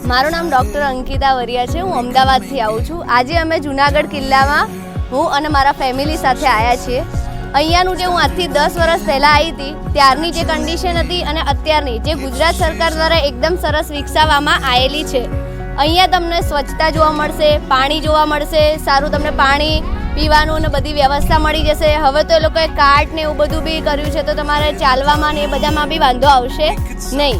મારું નામ ડૉક્ટર અંકિતા વરિયા છે. હું અમદાવાદથી આવું છું. આજે અમે જૂનાગઢ કિલ્લામાં હું અને મારા ફેમિલી સાથે આવ્યા છીએ. અહીંયાનું જે હું આજથી 10 વર્ષ પહેલાં આવી હતી ત્યારની જે કન્ડિશન હતી અને અત્યારની જે ગુજરાત સરકાર દ્વારા એકદમ સરસ વિકસાવવામાં આવેલી છે. અહીંયા તમને સ્વચ્છતા જોવા મળશે, પાણી જોવા મળશે, સારું તમને પાણી પીવાનું અને બધી વ્યવસ્થા મળી જશે. હવે તો એ લોકોએ કાર્ટ ને એવું બધું બી કર્યું છે, તો તમારે ચાલવામાં ને એ બધામાં બી વાંધો આવશે નહીં.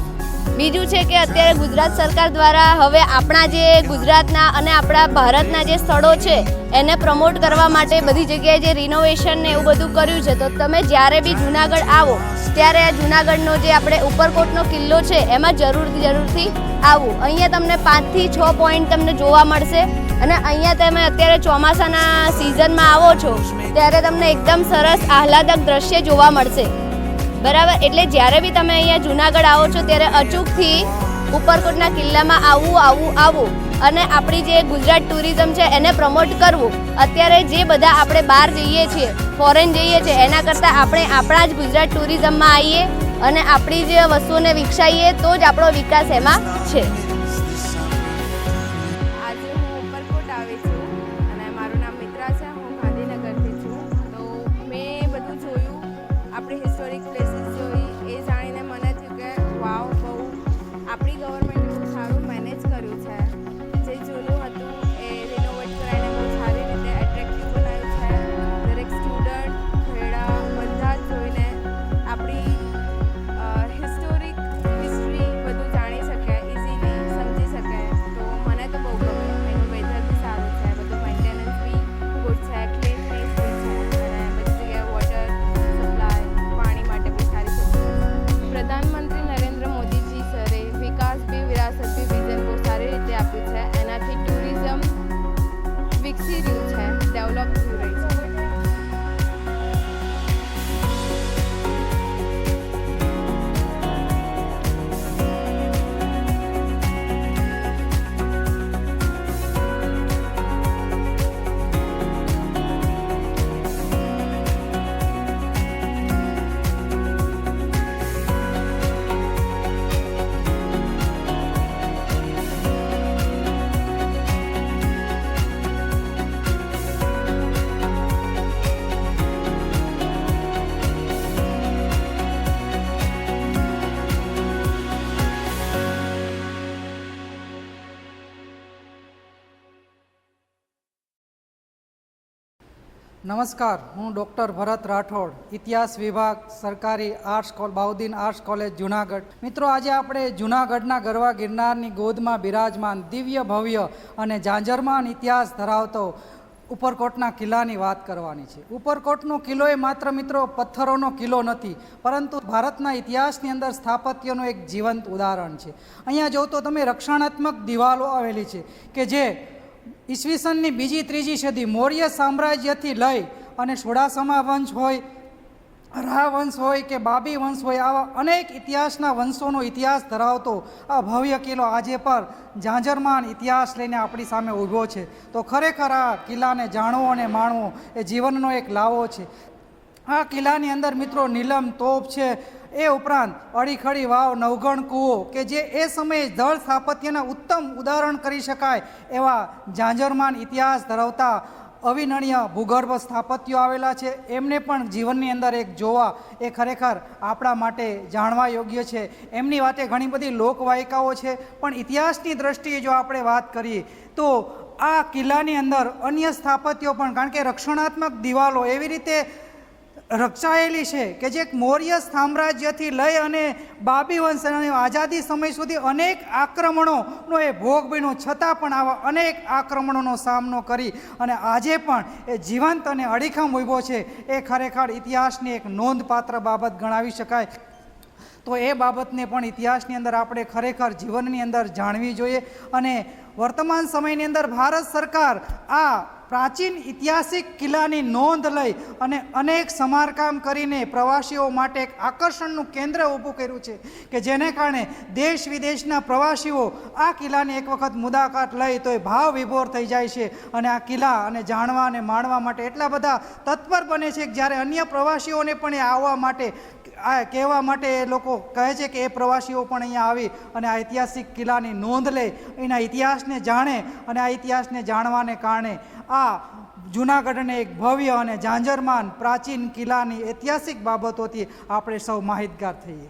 બીજું છે કે અત્યારે ગુજરાત સરકાર દ્વારા હવે આપણા જે ગુજરાતના અને આપણા ભારતના જે સ્થળો છે એને પ્રમોટ કરવા માટે બધી જગ્યાએ જે રિનોવેશન ને એવું બધું કર્યું છે. તો તમે જ્યારે બી જૂનાગઢ આવો ત્યારે આ જૂનાગઢનો જે આપણે ઉપરકોટનો કિલ્લો છે એમાં જરૂરથી આવવું. અહીંયા તમને 5 થી 6 પોઈન્ટ તમને જોવા મળશે. અને અહીંયા તમે અત્યારે ચોમાસાના સિઝનમાં આવો છો ત્યારે તમને એકદમ સરસ આહલાદક દ્રશ્ય જોવા મળશે. બરાબર, એટલે જ્યારે બી તમે અહીંયા જૂનાગઢ આવો છો ત્યારે અચૂકથી ઉપરકોટના કિલ્લામાં આવવું અને આપણી જે ગુજરાત ટુરિઝમ છે એને પ્રમોટ કરવું. અત્યારે જે બધા આપણે બહાર જઈએ છીએ, ફોરેન જઈએ છીએ, એના કરતાં આપણે આપણા જ ગુજરાત ટુરિઝમમાં આવીએ અને આપણી જે વસ્તુઓને વિકસાવીએ તો જ આપણો વિકાસ એમાં છે. આજે હું ઉપરકોટ આવી છું અને મારું નામ મિત્રા છે. હું ગાંધીનગરથી છું. તો મેં બધું જોયું, આપણી હિસ્ટોરિક પ્લેસીસ જોઈ. એ જાણીને મને થયું કે વાવ, બહુ આપણી ગવર્મેન્ટે બહુ સારું મેનેજ કર્યું છે. જે જૂનું હતું એ રિનોવેટ કરાવીને બહુ સારી રીતે એટ્રેક્ટિવ બનાવ્યું છે. દરેક સ્ટુડન્ટ, ખેડા બધા જ જોઈને આપણી હિસ્ટોરી બધું જાણી શકે, ઇઝીલી સમજી શકે. તો મને તો બહુ ગમ્યું. એનું વેધર બી સારું છે, બધું મેન્ટેનન્સ બી ગુડ છે, ક્લીનનેસ બી છે અને બધી જગ્યાએ વોટર સપ્લાય, પાણી માટે બી સારી સુવિધા. પ્રધાનમંત્રી નરેન્દ્ર મોદીજી સરે વિકાસ બી વિરાસત બી વિઝન બહુ સારી રીતે આપ્યું છે. એનાથી ટુરિઝમ વિકસી રહ્યું છે, ડેવલપ થઈ રહ્યું છે. નમસ્કાર, હું ડૉક્ટર ભરત રાઠોડ, ઇતિહાસ વિભાગ, સરકારી arts Bahauddin arts college Junagadh. મિત્રો, આજે આપણે જૂનાગઢના ગરવા ગિરનારની ગોદમાં બિરાજમાન દિવ્ય ભવ્ય અને ઝાંઝરમાન ઇતિહાસ ધરાવતો ઉપરકોટના કિલ્લાની વાત કરવાની છે. ઉપરકોટનો કિલ્લો એ માત્ર મિત્રો પથ્થરોનો કિલ્લો નથી, પરંતુ ભારતના ઇતિહાસની અંદર સ્થાપત્યનું એક જીવંત ઉદાહરણ છે. અહીંયા જો તો તમે રક્ષણાત્મક દિવાલો આવેલી છે કે જે ઈસવીસનની 2-3 સદી મૌર્ય સામ્રાજ્યથી લઈ અને સોડાસમા વંશ હોય, રાહ વંશ હોય કે બાબી વંશ હોય, આવા અનેક ઇતિહાસના વંશોનો ઇતિહાસ ધરાવતો આ ભવ્ય કિલ્લો આજે પર ઝાંઝરમાન ઇતિહાસ લઈને આપણી સામે ઊભો છે. તો ખરેખર આ કિલ્લાને જાણવો અને માણવો એ જીવનનો એક લાવો છે. આ કિલ્લાની અંદર મિત્રો નીલમ તોપ છે, એ ઉપરાંત અડીખડી વાવ, નવગણ કૂવો કે જે એ સમયે જળ સ્થાપત્યના ઉત્તમ ઉદાહરણ કરી શકાય એવા ઝાંઝરમાન ઇતિહાસ ધરાવતા અવિનણ્ય ભૂગર્ભ સ્થાપત્યો આવેલા છે. એમને પણ જીવનની અંદર એક જોવા એ ખરેખર આપણા માટે જાણવા યોગ્ય છે. એમની વાતે ઘણી બધી લોકવાયકાઓ છે, પણ ઇતિહાસની દ્રષ્ટિએ જો આપણે વાત કરીએ તો આ કિલ્લાની અંદર અન્ય સ્થાપત્યો પણ, કારણ કે રક્ષણાત્મક દિવાલો એવી રીતે રચાયેલી છે કે જે મૌર્ય સામ્રાજ્યથી લઈ અને બાબી વંશ અને આઝાદી સમય સુધી અનેક આક્રમણોનો એ ભોગ બન્યો, છતાં પણ આવા અનેક આક્રમણોનો સામનો કરી અને આજે પણ એ જીવંત અને અડીખમ ઊભો છે. એ ખરેખર ઇતિહાસની એક નોંધપાત્ર બાબત ગણાવી શકાય. તો એ બાબતને પણ ઇતિહાસની અંદર આપણે ખરેખર જીવનની અંદર જાણવી જોઈએ. અને વર્તમાન સમયની અંદર ભારત સરકાર આ પ્રાચીન ઐતિહાસિક કિલ્લાની નોંધ લઈ અને અનેક સમારકામ કરીને પ્રવાસીઓ માટે એક આકર્ષણનું કેન્દ્ર ઊભું કર્યું છે કે જેને કારણે દેશ વિદેશના પ્રવાસીઓ આ કિલ્લાની એક વખત મુલાકાત લઈ તો એ ભાવ વિભોર થઈ જાય છે અને આ કિલ્લા અને જાણવા અને માણવા માટે એટલા બધા તત્પર બને છે કે જ્યારે અન્ય પ્રવાસીઓને પણ એ આવવા માટે આ કહેવા માટે એ લોકો કહે છે કે એ પ્રવાસીઓ પણ અહીંયા આવી અને આ ઐતિહાસિક કિલ્લાની નોંધ લે, એના ઇતિહાસને જાણે અને આ ઇતિહાસને જાણવાને કારણે આ જૂનાગઢને એક ભવ્ય અને ઝાંઝરમાન પ્રાચીન કિલ્લાની ઐતિહાસિક બાબતોથી આપણે સૌ માહિતગાર થઈએ.